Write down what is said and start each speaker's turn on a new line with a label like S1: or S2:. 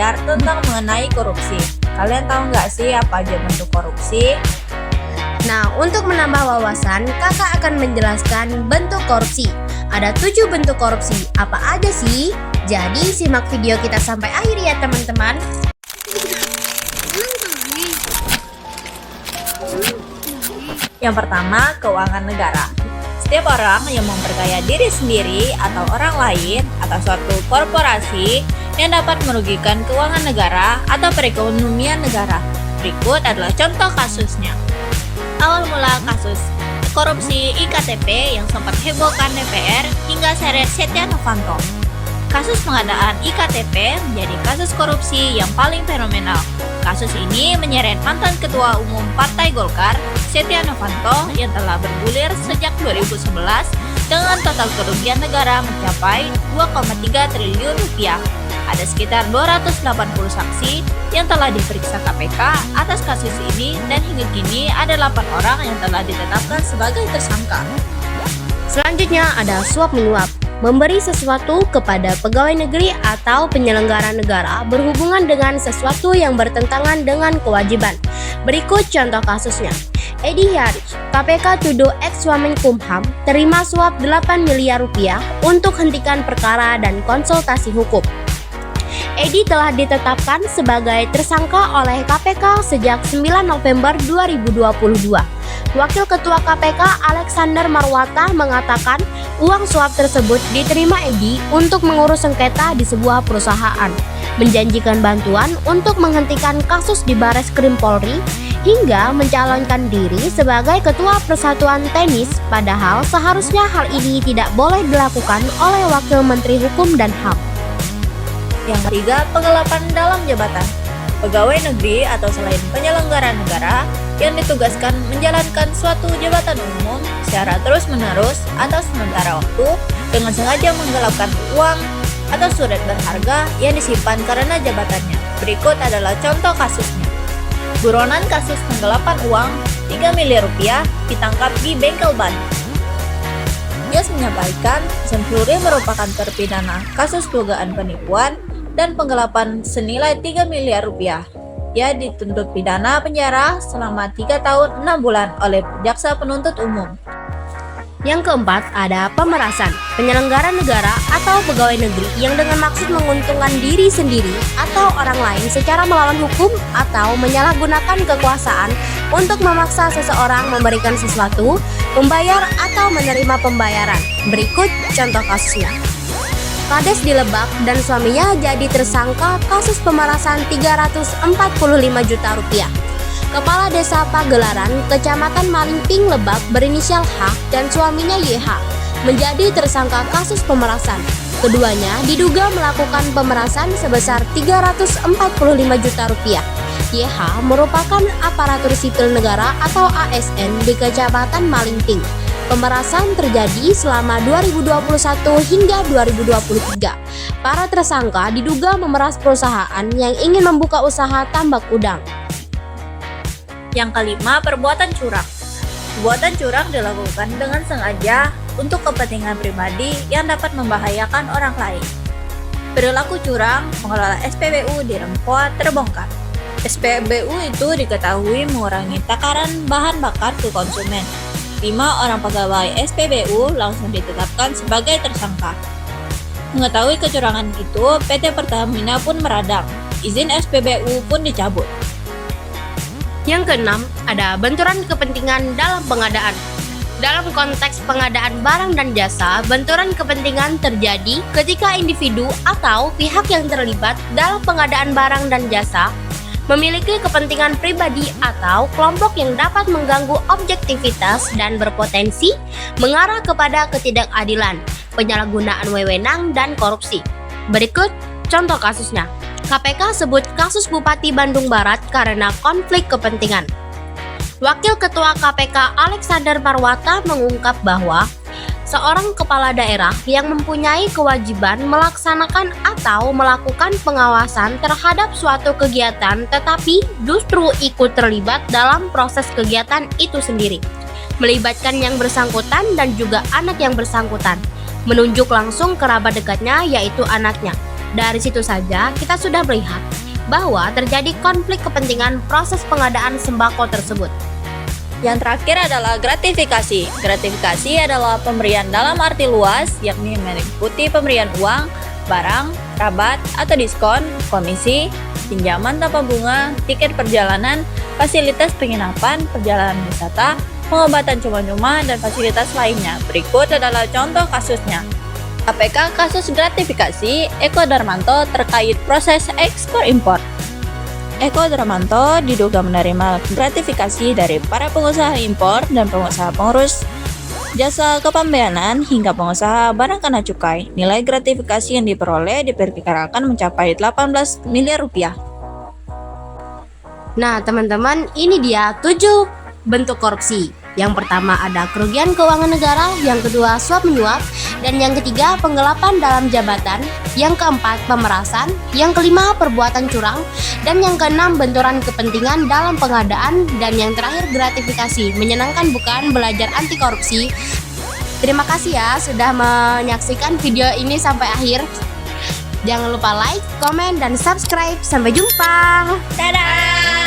S1: belajar tentang mengenai korupsi. Kalian tahu nggak sih apa aja bentuk korupsi?
S2: Nah, untuk menambah wawasan, kakak akan menjelaskan bentuk korupsi. Ada 7 bentuk korupsi. Apa aja sih? Jadi simak video kita sampai akhir ya teman-teman.
S1: Yang pertama, keuangan negara. Setiap orang yang memperkaya diri sendiri atau orang lain atau suatu korporasi yang dapat merugikan keuangan negara atau perekonomian negara. Berikut adalah contoh kasusnya. Awal mula kasus korupsi IKTP yang sempat hebohkan DPR hingga seret Setia Novanto. Kasus pengadaan IKTP menjadi kasus korupsi yang paling fenomenal. Kasus ini menyeret mantan Ketua Umum Partai Golkar, Setia Novanto, yang telah bergulir sejak 2011 dengan total kerugian negara mencapai 2,3 triliun rupiah. Ada sekitar 280 saksi yang telah diperiksa KPK atas kasus ini dan hingga kini ada 8 orang yang telah ditetapkan sebagai tersangka.
S2: Selanjutnya ada suap menyuap. Memberi sesuatu kepada pegawai negeri atau penyelenggara negara berhubungan dengan sesuatu yang bertentangan dengan kewajiban. Berikut contoh kasusnya. Edi Hiarish, KPK tuduh ex-Wamenkumham terima suap 8 miliar rupiah untuk hentikan perkara dan konsultasi hukum. Edi telah ditetapkan sebagai tersangka oleh KPK sejak 9 November 2022. Wakil Ketua KPK Alexander Marwata mengatakan uang suap tersebut diterima Edi untuk mengurus sengketa di sebuah perusahaan, menjanjikan bantuan untuk menghentikan kasus di Bareskrim Polri, hingga mencalonkan diri sebagai Ketua Persatuan Tenis, padahal seharusnya hal ini tidak boleh dilakukan oleh Wakil Menteri Hukum dan HAM.
S1: Yang ketiga, penggelapan dalam jabatan. Pegawai negeri atau selain penyelenggara negara yang ditugaskan menjalankan suatu jabatan umum secara terus-menerus atau sementara waktu dengan sengaja menggelapkan uang atau surat berharga yang disimpan karena jabatannya. Berikut adalah contoh kasusnya. Buronan kasus penggelapan uang 3 miliar rupiah ditangkap di bengkel ban. Yas menyampaikan Syamsuri merupakan terpidana kasus dugaan penipuan dan penggelapan senilai 3 miliar rupiah. Ia dituntut pidana penjara selama 3 tahun 6 bulan oleh jaksa penuntut umum.
S2: Yang keempat ada pemerasan. Penyelenggara negara atau pegawai negeri yang dengan maksud menguntungkan diri sendiri atau orang lain secara melawan hukum atau menyalahgunakan kekuasaan untuk memaksa seseorang memberikan sesuatu, membayar atau menerima pembayaran. Berikut contoh kasusnya. Kades di Lebak dan suaminya jadi tersangka kasus pemerasan 345 juta rupiah. Kepala Desa Pagelaran, Kecamatan Malingping, Lebak berinisial H dan suaminya YH menjadi tersangka kasus pemerasan. Keduanya diduga melakukan pemerasan sebesar 345 juta rupiah. YH merupakan aparatur sipil negara atau ASN di Kecamatan Malingping. Pemerasan terjadi selama 2021 hingga 2023. Para tersangka diduga memeras perusahaan yang ingin membuka usaha tambak udang.
S1: Yang kelima, perbuatan curang. Perbuatan curang dilakukan dengan sengaja untuk kepentingan pribadi yang dapat membahayakan orang lain. Perilaku curang, pengelola SPBU di Rempoa terbongkar. SPBU itu diketahui mengurangi takaran bahan bakar ke konsumen. 5 orang pegawai SPBU langsung ditetapkan sebagai tersangka. Mengetahui kecurangan itu, PT Pertamina pun meradang. Izin SPBU pun dicabut.
S2: Yang keenam, ada benturan kepentingan dalam pengadaan. Dalam konteks pengadaan barang dan jasa, benturan kepentingan terjadi ketika individu atau pihak yang terlibat dalam pengadaan barang dan jasa memiliki kepentingan pribadi atau kelompok yang dapat mengganggu objektivitas dan berpotensi mengarah kepada ketidakadilan, penyalahgunaan wewenang, dan korupsi. Berikut contoh kasusnya. KPK sebut kasus Bupati Bandung Barat karena konflik kepentingan. Wakil Ketua KPK Alexander Marwata mengungkap bahwa seorang kepala daerah yang mempunyai kewajiban melaksanakan atau melakukan pengawasan terhadap suatu kegiatan tetapi justru ikut terlibat dalam proses kegiatan itu sendiri, melibatkan yang bersangkutan dan juga anak yang bersangkutan, menunjuk langsung kerabat dekatnya yaitu anaknya. Dari situ saja kita sudah melihat bahwa terjadi konflik kepentingan proses pengadaan sembako tersebut.
S1: Yang terakhir adalah gratifikasi. Gratifikasi adalah pemberian dalam arti luas, yakni meliputi pemberian uang, barang, rabat atau diskon, komisi, pinjaman tanpa bunga, tiket perjalanan, fasilitas penginapan, perjalanan wisata, pengobatan cuma-cuma, dan fasilitas lainnya. Berikut adalah contoh kasusnya. KPK kasus gratifikasi Eko Darmanto terkait proses ekspor-impor. Eko Darmanto diduga menerima gratifikasi dari para pengusaha impor dan pengusaha pengurus jasa kepembayaran hingga pengusaha barang kena cukai. Nilai gratifikasi yang diperoleh diperkirakan mencapai 18 miliar rupiah.
S2: Nah, teman-teman, ini dia 7 bentuk korupsi. Yang pertama ada kerugian keuangan negara, yang kedua suap menyuap, dan yang ketiga penggelapan dalam jabatan, yang keempat pemerasan, yang kelima perbuatan curang, dan yang keenam benturan kepentingan dalam pengadaan, dan yang terakhir gratifikasi. Menyenangkan bukan belajar anti korupsi? Terima kasih ya sudah menyaksikan video ini sampai akhir. Jangan lupa like, komen, dan subscribe. Sampai jumpa.
S1: Dadah!